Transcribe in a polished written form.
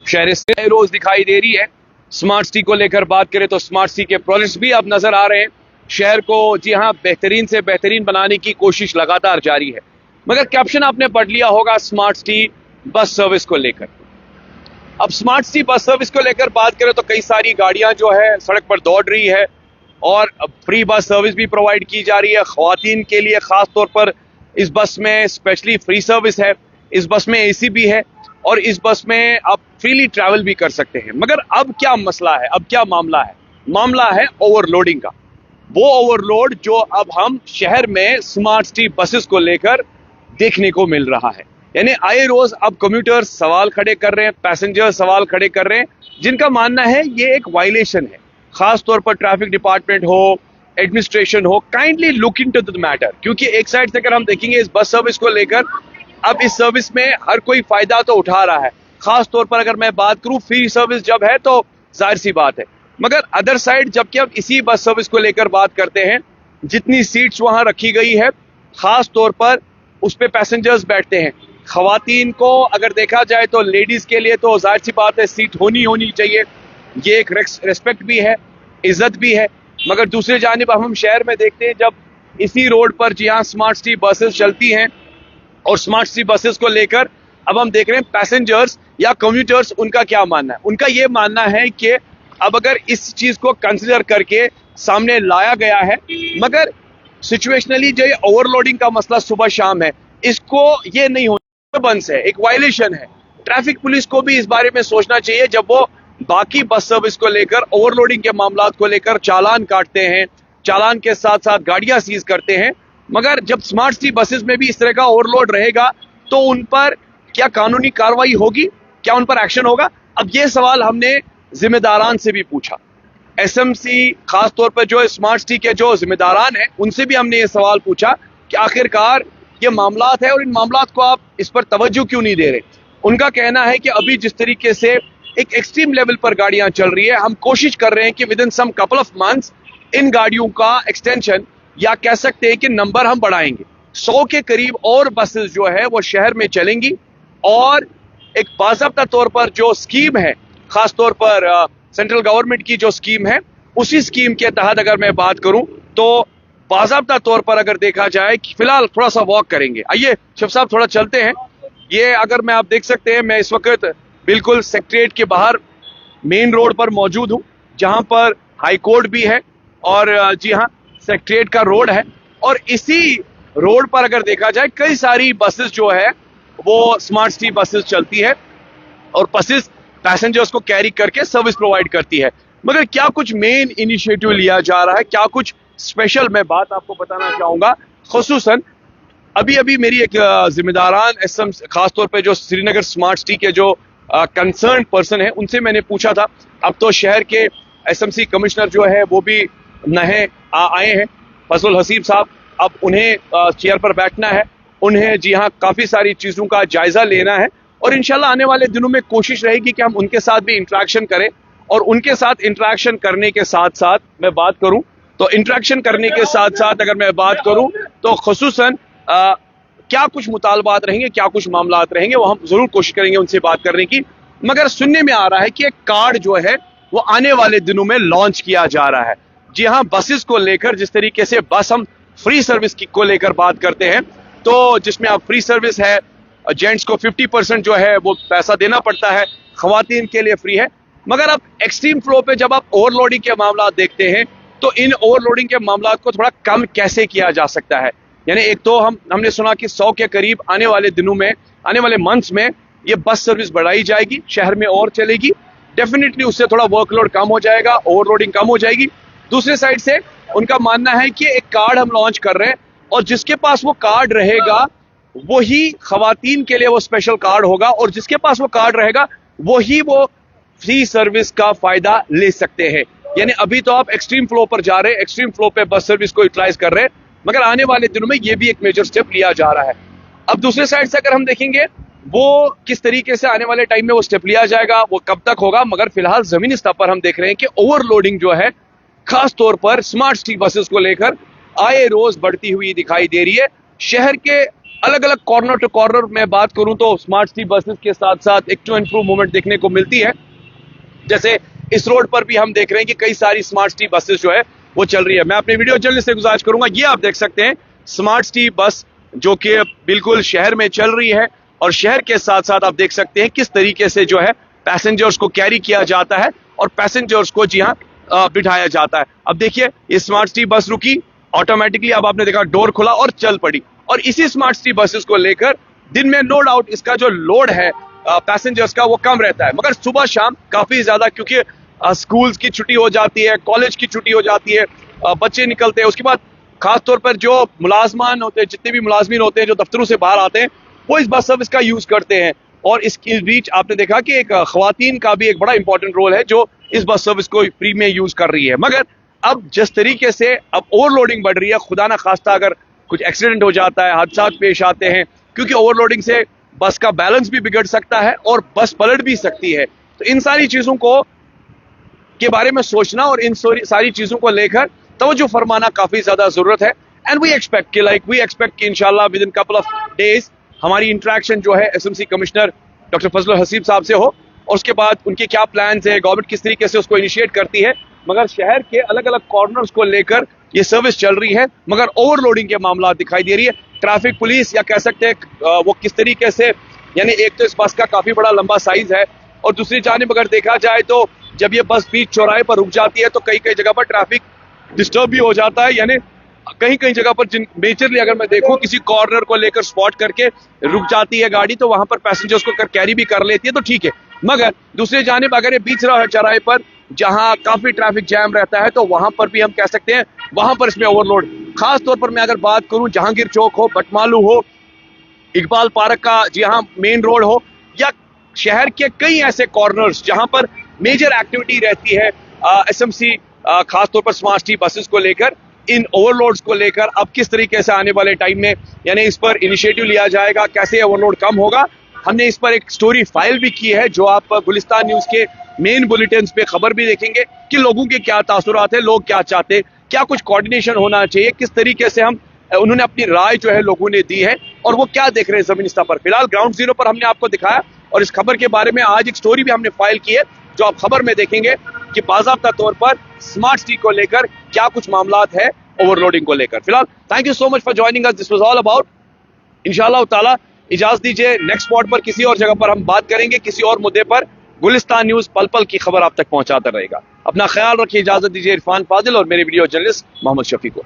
शहर से रोज दिखाई दे रही है। स्मार्ट सिटी को लेकर बात करें तो स्मार्ट सिटी के प्रोजेक्ट्स भी अब नजर आ रहे हैं। शहर को जी हाँ बेहतरीन से बेहतरीन बनाने की कोशिश लगातार जारी है। मगर कैप्शन आपने पढ़ लिया होगा स्मार्ट सिटी बस सर्विस को लेकर। अब स्मार्ट सिटी बस सर्विस को लेकर बात करें तो कई सारी गाड़ियां जो है सड़क पर दौड़ रही है और फ्री बस सर्विस भी प्रोवाइड की जा रही है खवातीन के लिए। खास तौर पर इस बस में स्पेशली फ्री सर्विस है, इस बस में एसी भी है और इस बस में आप फ्रीली ट्रैवल भी कर सकते हैं। मगर अब क्या मसला है, अब क्या मामला है? मामला है ओवरलोडिंग का। वो ओवरलोड जो अब हम शहर में स्मार्ट सिटी बसेस को लेकर देखने को मिल रहा है। यानी आए रोज अब कम्यूटर्स सवाल खड़े कर रहे हैं, पैसेंजर सवाल खड़े कर रहे हैं, जिनका मानना है ये एक वायलेशन है। खास तौर पर ट्रैफिक डिपार्टमेंट हो, एडमिनिस्ट्रेशन हो, kindly look into the matter. क्योंकि एक साइड से अगर हम देखेंगे इस बस सर्विस को लेकर, अब इस सर्विस में हर कोई फायदा तो उठा रहा है। खास तौर पर अगर मैं बात करूं फ्री सर्विस जब है तो जाहिर सी बात है। मगर अदर साइड जबकि हम इसी बस सर्विस को लेकर बात करते हैं, जितनी सीट्स वहां रखी गई है खास तौर पर उस पे पैसेंजर्स बैठते हैं। खवातीन को अगर देखा जाए तो लेडीज के लिए तो जाहिर सी बात है सीट होनी चाहिए, ये एक रेस्पेक्ट भी है, इज्जत भी है। मगर दूसरी जानिब हम शहर में देखते हैं जब इसी रोड पर जी हाँ स्मार्ट सिटी बसेस चलती हैं और स्मार्ट सिटी बसेस को लेकर अब हम देख रहे हैं पैसेंजर्स या कम्यूटर्स उनका क्या मानना है। उनका ये मानना है कि अब अगर इस चीज को कंसिडर करके सामने लाया गया है, मगर सिचुएशनली जो ये ओवरलोडिंग का मसला सुबह शाम है, इसको ये नहीं होना बंस है, एक वायलेशन है। ट्रैफिक पुलिस को भी इस बारे में सोचना चाहिए जब वो बाकी बस सर्विस को लेकर ओवरलोडिंग के मामलात को लेकर चालान काटते हैं, चालान के साथ साथ गाड़ियां सीज करते हैं। मगर जब स्मार्ट सिटी बसेस में भी इस तरह का ओवरलोड रहेगा तो उन पर क्या कानूनी कार्रवाई होगी, क्या उन पर एक्शन होगा? अब ये सवाल हमने जिम्मेदारान से भी पूछा। एसएमसी खास तौर पर जो स्मार्ट सिटी के जो जिम्मेदारान हैं उनसे भी हमने ये सवाल पूछा कि आखिरकार ये मामलात है और इन मामलात को आप इस पर तवज्जो क्यों नहीं दे रहे। उनका कहना है कि अभी जिस तरीके से एक एक्सट्रीम लेवल पर गाड़ियां चल रही है, हम कोशिश कर रहे हैं कि within some couple of months इन गाड़ियों का एक्सटेंशन या कह सकते हैं कि नंबर हम बढ़ाएंगे। 100 के करीब और बसेस जो है वो शहर में चलेंगी और एक बाज़ाब्ता तौर पर जो स्कीम है, खास तौर पर सेंट्रल गवर्नमेंट की जो स्कीम है, उसी स्कीम के तहत अगर मैं बात करूं तो बाज़ाब्ता तौर पर अगर देखा जाए कि फिलहाल थोड़ा सा वॉक करेंगे। आइए शिव साहब थोड़ा चलते हैं। ये अगर मैं आप देख सकते हैं, मैं इस वक्त बिल्कुल सेक्रेटरीट के बाहर मेन रोड पर मौजूद हूं, जहां पर हाई कोर्ट भी है और जी हाँ सेक्रेटरीट का रोड है। और इसी रोड पर अगर देखा जाए कई सारी बसेस जो है वो स्मार्ट सिटी बसेस चलती है और बसेस पैसेंजर्स को कैरी करके सर्विस प्रोवाइड करती है। मगर क्या कुछ मेन इनिशिएटिव लिया जा रहा है, क्या कुछ स्पेशल मैं बात आपको बताना चाहूंगा। खुसूसन अभी मेरी एक जिम्मेदारान एसएम खास तौर पे जो श्रीनगर स्मार्ट सिटी के जो कंसर्न पर्सन है उनसे मैंने पूछा था। अब तो शहर के एसएमसी कमिश्नर जो है वो भी नए आए हैं, फजल हसीब साहब। अब उन्हें चेयर पर बैठना है, उन्हें जी हाँ काफी सारी चीजों का जायजा लेना है और इंशाल्लाह आने वाले दिनों में कोशिश रहेगी कि हम उनके साथ भी इंटरेक्शन करें। और उनके साथ इंटरेक्शन करने के साथ साथ मैं बात करूं तो इंटरेक्शन करने के साथ साथ अगर मैं बात करूं तो खुसूसन क्या कुछ मुतालबात रहेंगे, क्या कुछ मामलात रहेंगे, वो हम जरूर कोशिश करेंगे उनसे बात करने की। मगर सुनने में आ रहा है कि एक कार्ड जो है वो आने वाले दिनों में लॉन्च किया जा रहा है। जी हाँ, बसेस को लेकर जिस तरीके से बस हम फ्री सर्विस को लेकर बात करते हैं तो जिसमें अब फ्री सर्विस है, जेंट्स को 50% जो है वो पैसा देना पड़ता है, खवातीन के लिए फ्री है। मगर अब एक्सट्रीम फ्लो पे जब आप ओवरलोडिंग के मामला देखते हैं तो इन ओवरलोडिंग के मामला को थोड़ा कम कैसे किया जा सकता है। यानी एक तो हमने सुना कि 100 के करीब आने वाले दिनों में, आने वाले मंथ्स में ये बस सर्विस बढ़ाई जाएगी, शहर में और चलेगी। डेफिनेटली उससे थोड़ा वर्कलोड कम हो जाएगा, ओवरलोडिंग कम हो जाएगी। दूसरे साइड से उनका मानना है कि एक कार्ड हम लॉन्च कर रहे हैं और जिसके पास वो कार्ड रहेगा वही खवातीन के लिए वो स्पेशल कार्ड होगा और जिसके पास वो कार्ड रहेगा वही वो फ्री सर्विस का फायदा ले सकते हैं। यानी अभी तो आप एक्सट्रीम फ्लो पर जा रहे हैं, एक्सट्रीम फ्लो पे बस सर्विस को यूटिलाइज कर रहे हैं, मगर आने वाले दिनों में ये भी एक मेजर स्टेप लिया जा रहा है। अब दूसरे साइड से अगर हम देखेंगे वो किस तरीके से आने वाले टाइम में वो स्टेप लिया जाएगा, वो कब तक होगा, मगर फिलहाल जमीनी स्तर पर हम देख रहे हैं कि ओवरलोडिंग जो है खास तौर पर स्मार्ट सिटी बसेस को लेकर आए रोज बढ़ती हुई दिखाई दे रही है। शहर के अलग अलग कॉर्नर टू कॉर्नर मैं बात करूं तो स्मार्ट सिटी बसेस के साथ साथ एक टू एंड फ्रो मूवमेंट देखने को मिलती है। जैसे इस रोड पर भी हम देख रहे हैं कि कई सारी स्मार्ट सिटी बसेस जो है वो चल रही है। मैं अपने वीडियो जर्नलिस्ट से गुजारिश करूंगा, ये आप देख सकते हैं स्मार्ट सिटी बस जो कि बिल्कुल शहर में चल रही है, और शहर के साथ साथ आप देख सकते हैं किस तरीके से जो है पैसेंजर्स को कैरी किया जाता है और पैसेंजर्स को जी हाँ बिठाया जाता है। अब देखिए ये स्मार्ट सिटी बस रुकी, ऑटोमेटिकली अब आपने देखा डोर खुला और चल पड़ी। और इसी स्मार्ट सिटी बसेस को लेकर दिन में नो डाउट इसका जो लोड है पैसेंजर्स का वो कम रहता है, मगर सुबह शाम काफी ज्यादा, क्योंकि स्कूल्स की छुट्टी हो जाती है, कॉलेज की छुट्टी हो जाती है, बच्चे निकलते हैं, उसके बाद खासतौर पर जो मुलाजमान होते हैं, जितने भी मुलाजमीन होते हैं जो दफ्तरों से बाहर आते हैं, वो इस बस सर्विस का यूज करते हैं। और इसके बीच आपने देखा कि एक खवातीन का भी एक बड़ा इंपॉर्टेंट रोल है जो इस बस सर्विस को फ्री में यूज कर रही है। मगर अब जिस तरीके से अब ओवरलोडिंग बढ़ रही है, खुदा ना खास्ता अगर कुछ एक्सीडेंट हो जाता है, हादसा पेश आते हैं, क्योंकि ओवरलोडिंग से बस का बैलेंस भी बिगड़ सकता है और बस पलट भी सकती है। तो इन सारी चीजों को के बारे में सोचना और इन सारी चीजों को लेकर तवज्जो फरमाना काफी ज्यादा जरूरत है। एंड वी एक्सपेक्ट कि इंशाल्लाह with in couple of days हमारी इंटरेक्शन जो है एसएमसी कमिश्नर डॉक्टर फजल हसीब साहब से हो, और उसके बाद उनके क्या प्लान्स है, गवर्नमेंट किस तरीके से उसको इनिशिएट करती है। मगर शहर के अलग अलग कॉर्नर्स को लेकर ये सर्विस चल रही है, मगर ओवरलोडिंग के मामला दिखाई दे रही है। ट्रैफिक पुलिस या कह सकते हैं वो किस तरीके से, यानी एक तो इस बस का काफी बड़ा लंबा साइज है, और दूसरी जानिब अगर देखा जाए तो जब ये बस बीच चौराहे पर रुक जाती है तो कई कई जगह पर ट्रैफिक डिस्टर्ब भी हो जाता है। यानी कहीं कहीं जगह पर मेजरली अगर मैं देखूं किसी कॉर्नर को लेकर स्पॉट करके रुक जाती है गाड़ी, तो वहां पर पैसेंजर्स को कैरी भी कर लेती है, तो ठीक है। मगर दूसरी जानिब अगर ये बीच चौराहे पर जहां काफी ट्रैफिक जैम रहता है, तो वहां पर भी हम कह सकते हैं वहां पर इसमें ओवरलोड, खास तौर पर मैं अगर बात करूं जहांगीर चौक हो, बटमालू हो, इकबाल पार्क का जी हाँ मेन रोड हो, या शहर के कई ऐसे कॉर्नर्स जहां पर मेजर एक्टिविटी रहती है एसएमसी खासतौर पर स्मार्ट सिटी बसेस को लेकर, इन ओवरलोड्स को लेकर अब किस तरीके से आने वाले टाइम में यानी इस पर इनिशिएटिव लिया जाएगा, कैसे ओवरलोड कम होगा। हमने इस पर एक स्टोरी फाइल भी की है जो आप गुलिस्तान न्यूज के मेन बुलेटिन पे खबर भी देखेंगे कि लोगों के क्या तासुरात है, लोग क्या चाहते, क्या कुछ कोऑर्डिनेशन होना चाहिए, किस तरीके से हम उन्होंने अपनी राय जो है लोगों ने दी है और वो क्या देख रहे हैं जमीनी स्तर पर। फिलहाल ग्राउंड जीरो पर हमने आपको दिखाया, और इस खबर के बारे में आज एक स्टोरी भी हमने फाइल की है जो आप खबर में देखेंगे कि बाज़ाब्ता तौर पर स्मार्ट सिटी को लेकर क्या कुछ मामलात है ओवरलोडिंग को लेकर। फिलहाल thank you so much for joining us, this was all about. इंशाल्लाह ताला इजाजत दीजिए, नेक्स्ट स्पॉट पर किसी और जगह पर हम बात करेंगे किसी और मुद्दे पर। गुलिस्तान न्यूज पल पल की खबर आप तक पहुंचाता रहेगा। अपना ख्याल रखिए, इजाजत दीजिए। इरफान फाजिल और मेरे वीडियो जर्नलिस्ट मोहम्मद शफी को।